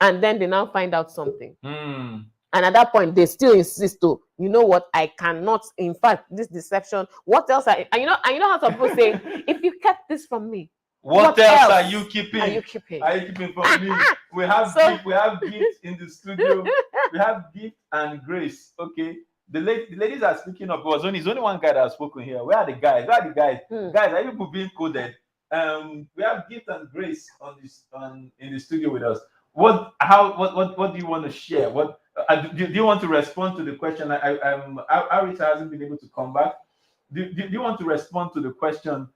And then they now find out something. And at that point, they still insist, oh, you know what? I cannot. In fact, this deception. What else? And you know how some people say, if you kept this from me,
what else are you keeping?
Are you keeping?
Are you keeping from me? We have gift. We have gifts in the studio. We have gift and grace. Okay. The ladies are speaking up. It's only one guy that has spoken here. Where are the guys? Where are the guys? Guys, are you people being coded? We have gift and grace in the studio with us. What do you want to share? What do you want to respond to the question? Arita hasn't been able to come back. Do you want to respond to the question?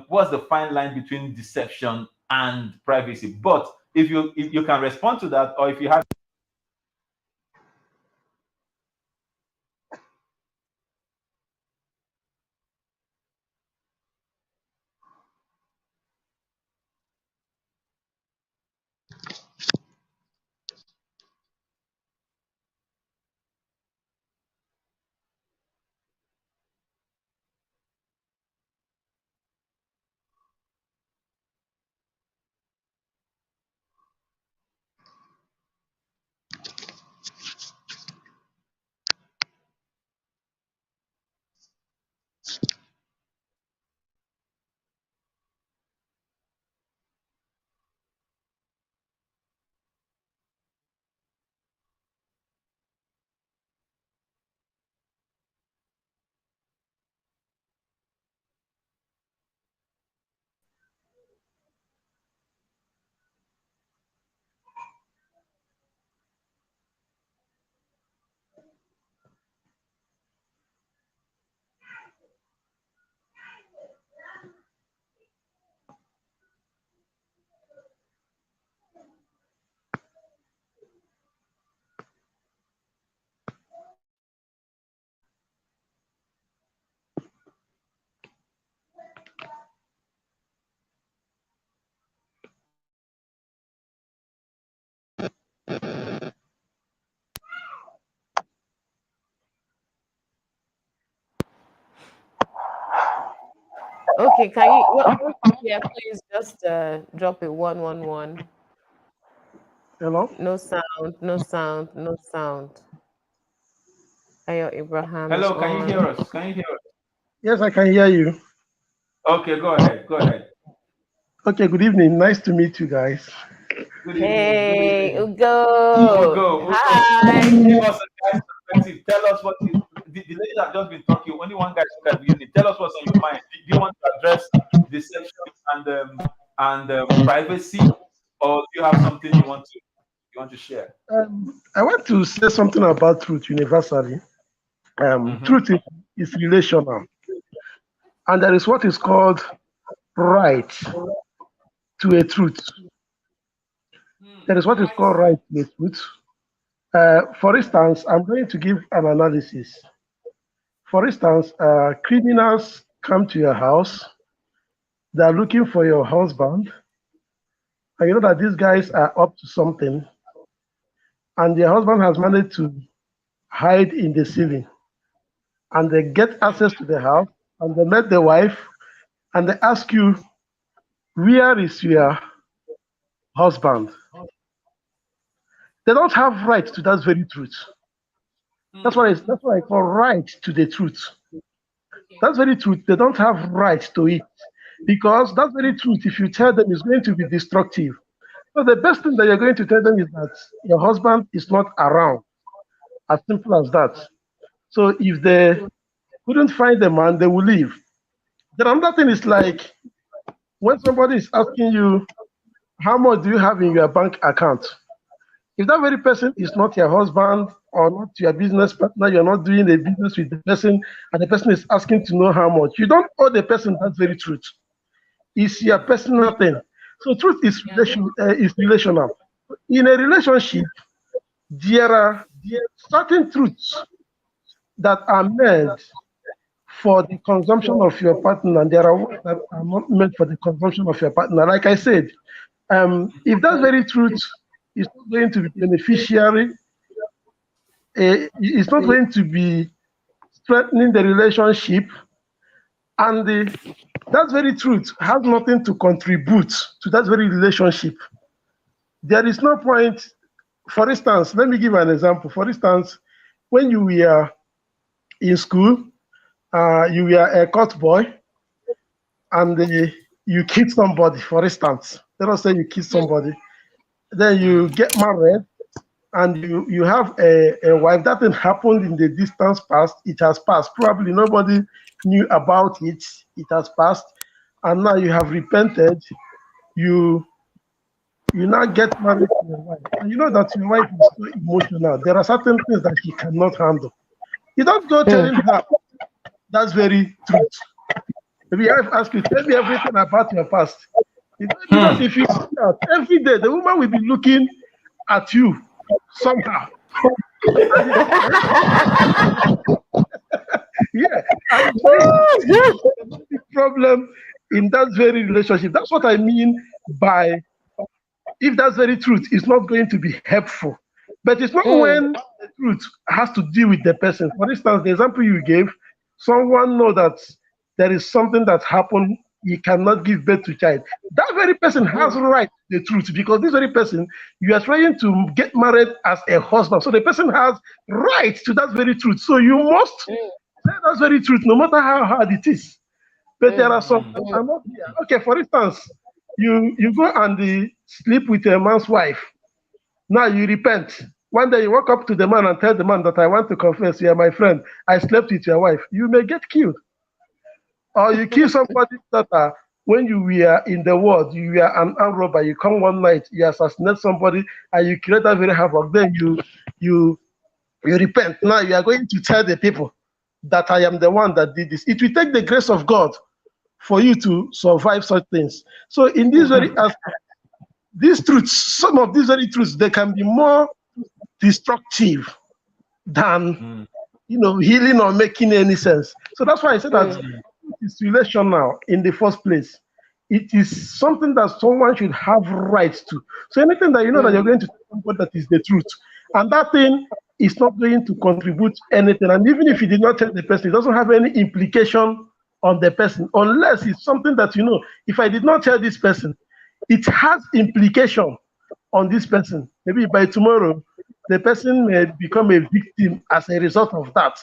What's the fine line between deception and privacy? But if you can respond to that, or if you have.
Okay, can you? Yeah, please just drop it 111.
Hello?
No sound, no sound, no sound. Ayo Abraham is
Hello, can you hear
on.
us? Can you hear us?
Yes, I can hear you.
Okay, go ahead. Go ahead.
Okay, good evening. Nice to meet you guys.
Good evening.
Hey,
Good evening.
Ugo. Hi.
Give us a guy's perspective. Tell us what the ladies have just been talking. Only one guy spoke at the beginning. Tell us what's on your mind. Do you want to address deception and privacy, or do you have something you want to share?
I want to say something about truth universally. Truth is relational, and there is what is called right to a truth. There is what is called right to a truth. For instance, I'm going to give an analysis. For instance, criminals come to your house, they're looking for your husband, and you know that these guys are up to something, and their husband has managed to hide in the ceiling, and they get access to the house, and they met the wife, and they ask you, where is your husband? They don't have right to that very truth. That's why I call right to the truth. That's very truth. They don't have right to it because that very truth, if you tell them, is going to be destructive. So the best thing that you're going to tell them is that your husband is not around. As simple as that. So if they couldn't find the man, they will leave. Then another thing is like when somebody is asking you, how much do you have in your bank account? If that very person is not your husband or not your business partner, you're not doing a business with the person, and the person is asking to know how much, you don't owe the person that very truth. It's your personal thing. So truth is is relational. In a relationship, there are certain truths that are meant for the consumption of your partner, and there are ones that are not meant for the consumption of your partner. Like I said, if that very truth is not going to be beneficiary, it's not going to be strengthening the relationship, and that very truth has nothing to contribute to that very relationship, there is no point. For instance, let me give an example. For instance, when you were in school, you were a court boy, and you killed somebody, for instance. Let us say you killed somebody. Then you get married, and you have a wife. That thing happened in the distance past. It has passed. Probably nobody knew about it. It has passed. And now you have repented. You now get married to your wife. And you know that your wife is so emotional. There are certain things that she cannot handle. You don't go telling her that's very truth. Maybe I have asked you, tell me everything about your past. Because if you see out every day, the woman will be looking at you somehow. Yeah. And the problem in that very relationship. That's what I mean by if that's very truth, it's not going to be helpful. But it's not when the truth has to deal with the person. For instance, the example you gave, someone know that there is something that happened, he cannot give birth to child. That very person has right to the truth, because this very person, you are trying to get married as a husband. So the person has right to that very truth. So you must say that's very truth, no matter how hard it is. But there are some that are not here. Okay, for instance, you go and sleep with a man's wife. Now you repent. One day you walk up to the man and tell the man that I want to confess, you are my friend, I slept with your wife. You may get killed. Or you kill somebody's daughter when you were in the world, you were an armed robber, you come one night, you assassinate somebody, and you create a very havoc. Then you repent. Now you are going to tell the people that I am the one that did this. It will take the grace of God for you to survive such things. So in this very aspect, these truths, some of these very truths, they can be more destructive than healing or making any sense. So that's why I said that it's relational in the first place. It is something that someone should have rights to. So anything that you know that you're going to tell somebody that is the truth, and that thing is not going to contribute anything. And even if you did not tell the person, it doesn't have any implication on the person, unless it's something that if I did not tell this person, it has implication on this person. Maybe by tomorrow, the person may become a victim as a result of that.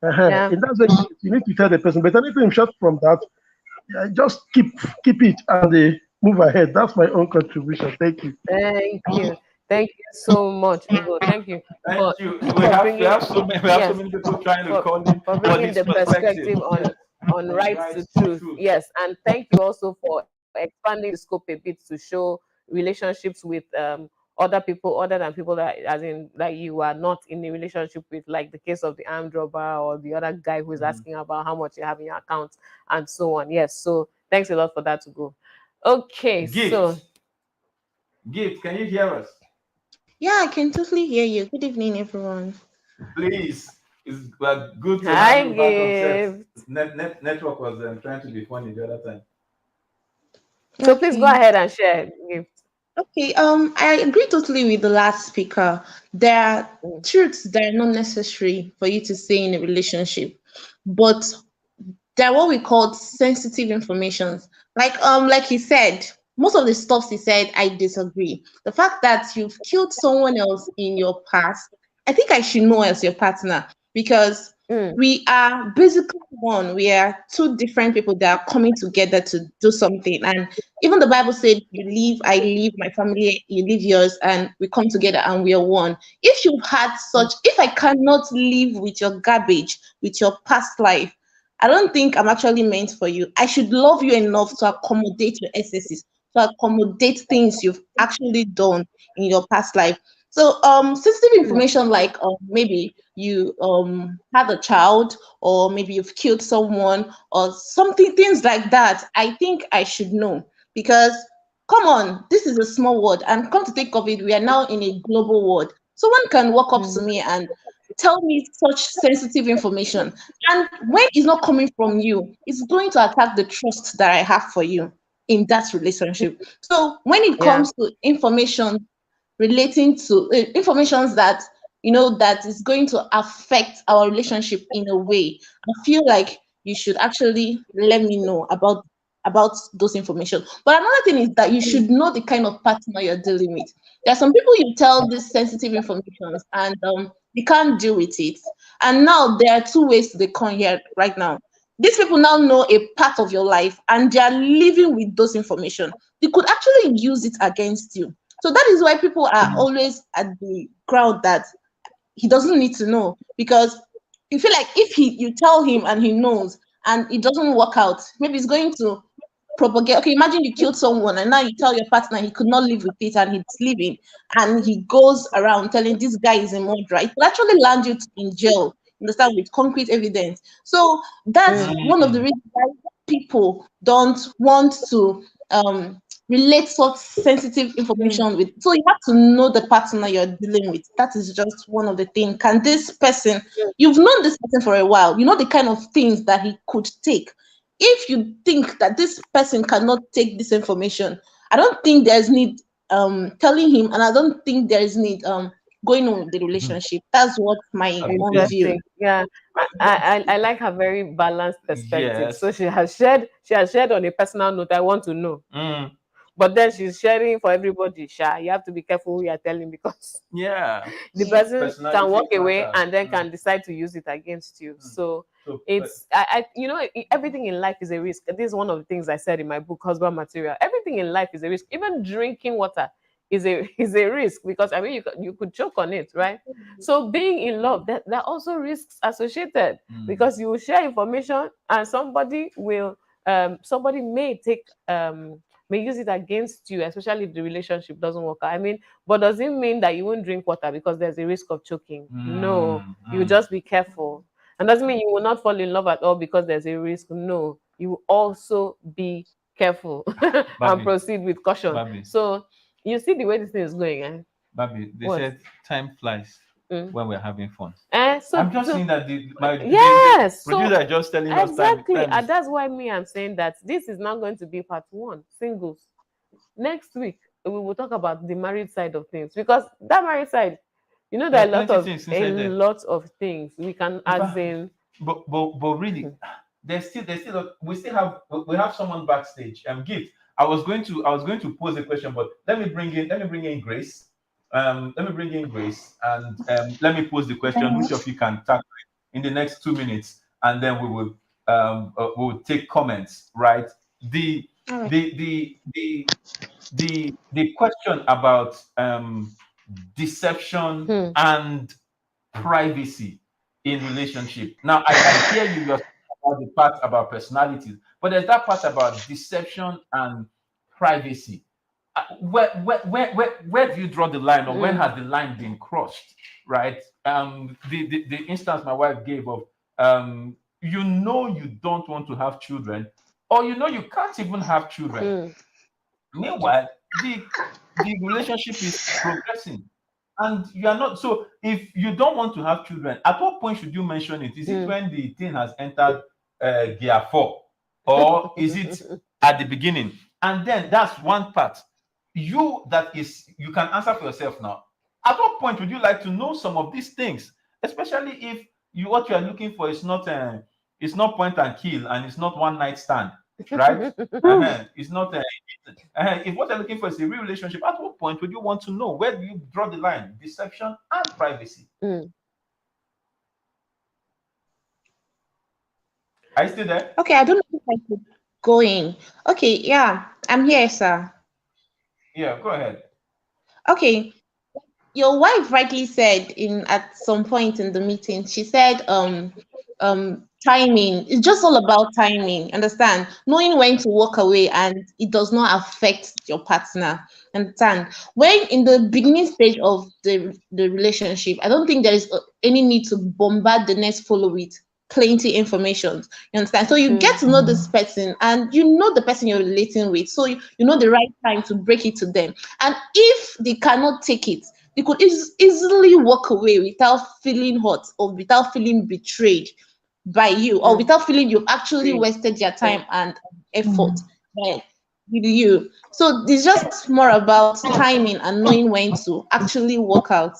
And that's when you need to tell the person. But anything short from that, just keep it and move ahead. That's my own contribution. Thank you.
Thank you. Thank you so much, Ugo. Thank you.
Thank you. We have so many people trying to call in
for bringing the perspective on rights to truth. Yes, and thank you also for expanding the scope a bit to show relationships with other people other than people that, as in, that you are not in a relationship with, like the case of the armed robber or the other guy who is asking about how much you have in your account and so on. Yes, so thanks a lot for that, Ugo. Okay, so
Gift, can you hear us?
Yeah, I can totally hear you. Good evening, everyone.
Please, it's good to
Hi,
have you back on
Gift.
set. Network was trying to be funny the other time.
So please go ahead and share, Gift.
Okay, I agree totally with the last speaker. There are truths that are not necessary for you to say in a relationship, but they're what we call sensitive informations. Like he said, most of the stuff he said, I disagree. The fact that you've killed someone else in your past, I think I should know as your partner, because we are basically one. We are two different people that are coming together to do something. And even the Bible said, you leave, I leave, my family, you leave yours, and we come together and we are one. If you've had if I cannot live with your garbage, with your past life, I don't think I'm actually meant for you. I should love you enough to accommodate your excesses, to accommodate things you've actually done in your past life. So sensitive information like maybe you had a child, or maybe you've killed someone or something, things like that, I think I should know, because come on, this is a small world, and come to think of it, we are now in a global world. Someone can walk up to me and tell me such sensitive information, and when it's not coming from you, it's going to attack the trust that I have for you in that relationship. So when it
Yeah.
comes to information relating to informations that that is going to affect our relationship in a way, I feel like you should actually let me know about those information. But another thing is that you should know the kind of partner you're dealing with. There are some people you tell this sensitive information and they can't deal with it. And now there are two ways to the coin here right now. These people now know a part of your life and they are living with those information. They could actually use it against you. So that is why people are always at the ground that he doesn't need to know, because you feel like if you tell him and he knows and it doesn't work out, maybe it's going to propagate. Okay, imagine you killed someone and now you tell your partner he could not live with it and he's leaving, and he goes around telling this guy is a murderer. It will actually land you in jail, understand, with concrete evidence. So that's one of the reasons why people don't want to relate such sensitive information with. So you have to know the partner you're dealing with. That is just one of the things. Can this person, you've known this person for a while, you know the kind of things that he could take. If you think that this person cannot take this information, I don't think there's need telling him, and I don't think there is need going on with the relationship. That's what my own view.
Interesting. Yeah. I like her very balanced perspective. So
Yes.
she has shared on a personal note. I want to know. But then she's sharing for everybody. Sha, you have to be careful who you are telling, because
Yeah.
the person can walk
Personality
away
matters.
and then can decide to use it against you. So
So,
it's everything in life is a risk. This is one of the things I said in my book, Husband Material. Everything in life is a risk. Even drinking water is a risk, because I mean you could choke on it, right? So being in love, there are also risks associated, because you will share information and somebody may may use it against you, especially if the relationship doesn't work out. I mean, but does it mean that you won't drink water because there's a risk of choking? No, you just be careful. And doesn't mean you will not fall in love at all because there's a risk. No, you will also be careful and proceed with caution. So you see the way this thing is going, eh?
Baby, they
What?
said time flies when we're having fun.
So
I'm just saying that
yes,
the producer is just telling us
exactly,
time
and
is,
that's why I'm saying that this is not going to be part one, singles. Next week we will talk about the married side of things, because that married side, there
there
are
are plenty things
a
inside there.
lot of things we can as in.
But really, there's still we have someone backstage. Gift. I was going to pose a question, but let me bring in Grace. Let me bring in Grace, and let me pose the question. Which of you can tackle it in the next 2 minutes, and then we will take comments. Right? The the the the the question about deception and privacy in relationship. Now, I hear you. You're talking about the part about personalities, but there's that part about deception and privacy. Where do you draw the line, or when has the line been crossed? Right. The instance my wife gave of you don't want to have children, or you can't even have children. Meanwhile, the relationship is progressing, and you are not. So, if you don't want to have children, at what point should you mention it? Is it when the thing has entered gear 4, or is it at the beginning? And then that's one part. You can answer for yourself now. At what point would you like to know some of these things, especially if what you are looking for is not point and kill, and it's not one night stand, right? It's not. If what you're looking for is a real relationship, at what point would you want to know? Where do you draw the line? Deception and privacy. Are you still there?
Okay, I don't know if I could go in. Okay, yeah, I'm here, sir.
Yeah, go ahead.
Okay, your wife rightly said in at some point in the meeting, she said timing. It's just all about timing. Understand? Knowing when to walk away and it does not affect your partner. Understand? When in the beginning stage of the relationship, I don't think there is any need to bombard the next follow with plenty information. You understand? So you get to know this person and you know the person you're relating with. So you know the right time to break it to them. And if they cannot take it, they could easily walk away without feeling hurt or without feeling betrayed by you or without feeling you've actually wasted your time and effort with you. So it's just more about timing and knowing when to actually walk out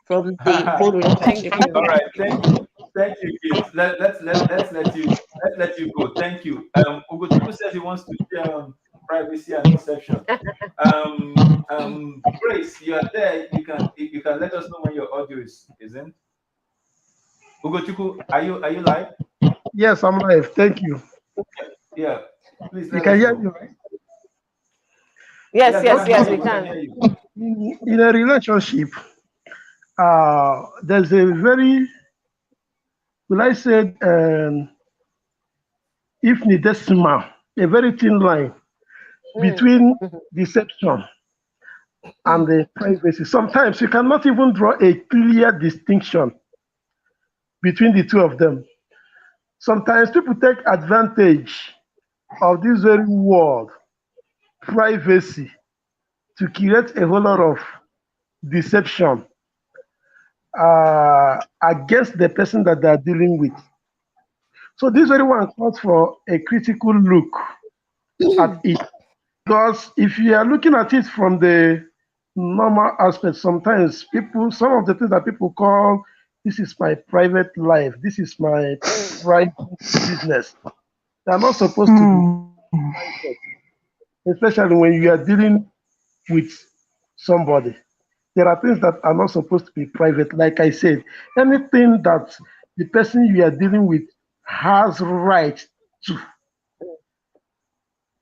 from the whole relationship.
All right, thank you, kids. Let's let you go. Thank you. Ugochukwu says he wants to share on privacy and deception. Grace, you are there. You can let us know when your audio is in. Ugochukwu, are you live?
Yes, I'm live. Thank you.
Yeah, please.
You can hear me, right?
Yes, we can.
Hear you.
In a relationship, there's a very, will I say, infinitesimal, a very thin line between deception and the privacy. Sometimes you cannot even draw a clear distinction between the two of them. Sometimes people take advantage of this very word, privacy, to create a whole lot of deception against the person that they are dealing with. So this very one calls for a critical look at it. Because if you are looking at it from the normal aspect, sometimes some of the things that people call, this is my private life, this is my private business, they are not supposed to be private, especially when you are dealing with somebody. There are things that are not supposed to be private. Like I said, anything that the person you are dealing with has right to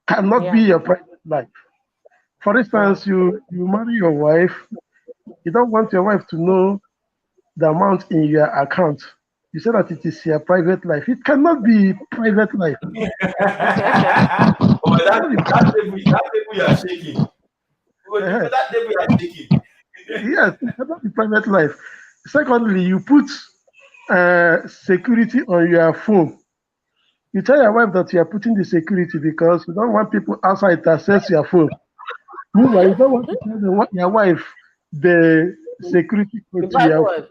cannot be your private life. For instance, you marry your wife, you don't want your wife to know the amount in your account. You say that it is your private life. It cannot be private life.
that table you are shaking. That table you are shaking.
Yes, it cannot be private life. Secondly, you put security on your phone. You tell your wife that you are putting the security because you don't want people outside to access your phone. Meanwhile, you don't want to tell your wife the security code to your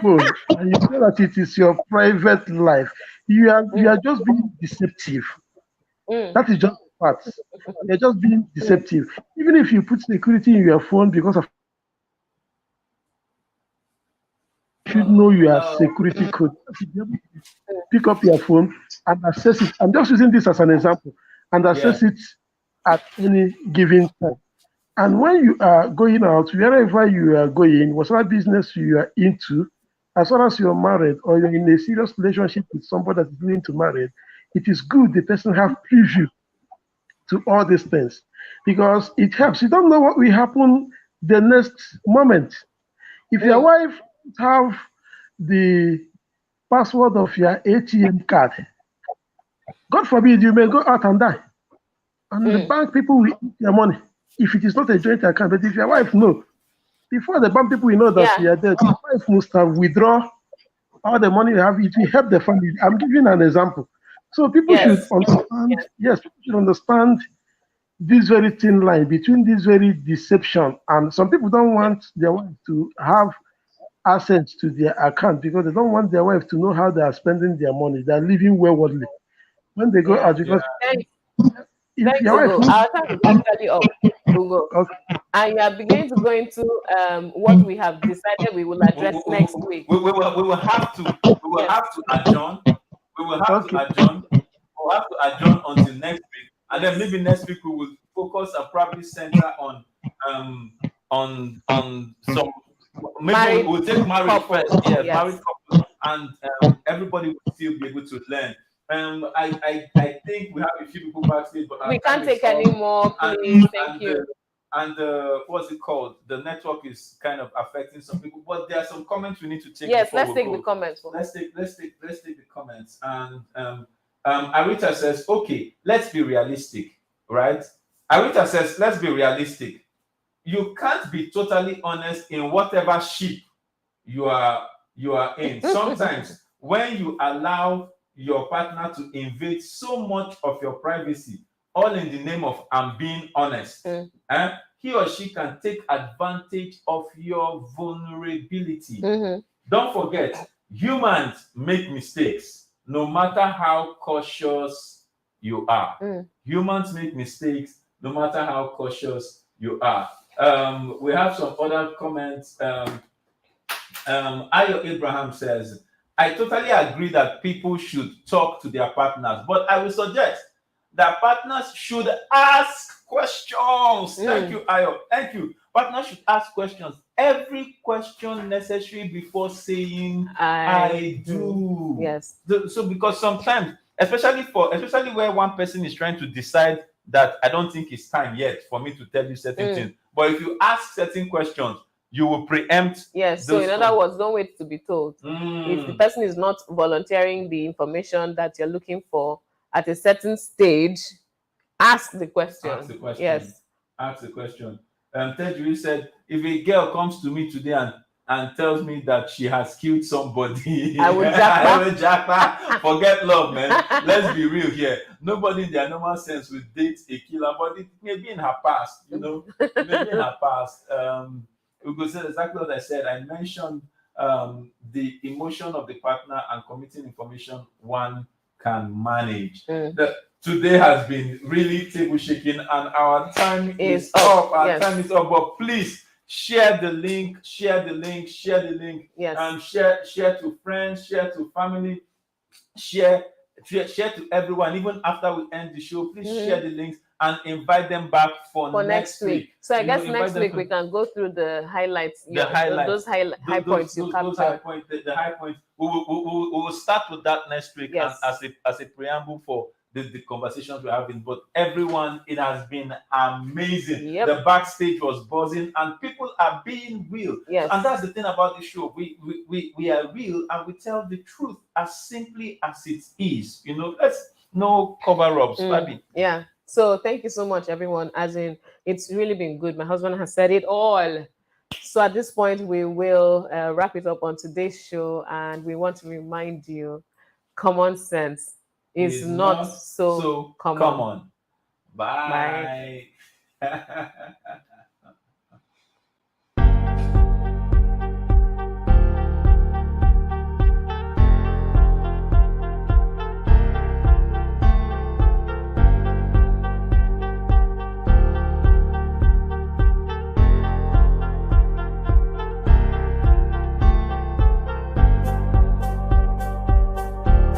phone, and you say that it is your private life. You are just being deceptive. That is just part. You're just being deceptive. Even if you put security in your phone because of you should know your security code. Pick up your phone and access it. I'm just using this as an example, and access it at any given time. And when you are going out, wherever you are going, whatever business you are into, as long as you're married or you're in a serious relationship with somebody that's willing to marry, it is good the person have preview to all these things because it helps. You don't know what will happen the next moment. If your wife have the password of your ATM card, God forbid you may go out and die. And the bank people will eat your money if it is not a joint account. But if your wife know, before the bank people will know that you are dead, your wife must have withdraw all the money you have. It will help the family. I'm giving an example. So people should understand, people should understand this very thin line between this very deception. And some people don't want their wife to have access to their account because they don't want their wife to know how they are spending their money. They are living waywardly. When they go out, because
if your wife our time is actually up, Google. And you are beginning to go into what we have decided we will address next week.
We will have to adjourn. We will have to adjourn. We'll have to adjourn until next week, and then maybe next week we will focus and probably center on some. Maybe we'll take marriage first. Married couple, and everybody will still be able to learn. I think we have a few people backstage, but
we can't take any more, please. Thank you.
and what's it called? The network is kind of affecting some people, but there are some comments we need to take.
Yes,
before
let's
we
take
go.
the comments.
Let's take the comments. And Arita says, okay, let's be realistic, right? Arita says, let's be realistic. You can't be totally honest in whatever ship you are in. Sometimes when you allow your partner to invade so much of your privacy, all in the name of I'm being honest, he or she can take advantage of your vulnerability. Don't forget, humans make mistakes no matter how cautious you are. Humans make mistakes no matter how cautious you are. We have some other comments. Ayo Abraham says, I totally agree that people should talk to their partners, but I will suggest that partners should ask questions. Thank you, Ayo. Thank you. Partners should ask questions. Every question necessary before saying I do.
Yes.
So because sometimes, especially where one person is trying to decide that I don't think it's time yet for me to tell you certain things. But if you ask certain questions, you will preempt.
Yes. So in other words, don't wait to be told. If the person is not volunteering the information that you're looking for at a certain stage, ask the question.
Ask the question.
Yes.
Ask the question. Tejuri said, if a girl comes to me today and tells me that she has killed somebody,
I will jackpot.
Forget love, man. Let's be real here. Nobody in their normal sense will date a killer, but it may be in her past, you know. It may be in her past. Ugo said exactly what I said. I mentioned the emotion of the partner and committing information one can manage. Today has been really table shaking, and our time is up. Our time is up. But please share the link, share the link, share the link, and share to friends, share to family, share to everyone. Even after we end the show, please share the links and invite them back for next week.
So I guess next week we can go through the highlights. Those high points you captured.
The high points. We will start with that next week, and as a preamble for the conversations we're having. But everyone, it has been amazing. The backstage was buzzing, and people are being real. And that's the thing about the show. We are real, and we tell the truth as simply as it is. You know, let's no cover-ups, Fabi.
Yeah. So thank you so much, everyone. As in, it's really been good. My husband has said it all. So at this point, we will wrap it up on today's show, and we want to remind you, common sense is not so common.
Bye.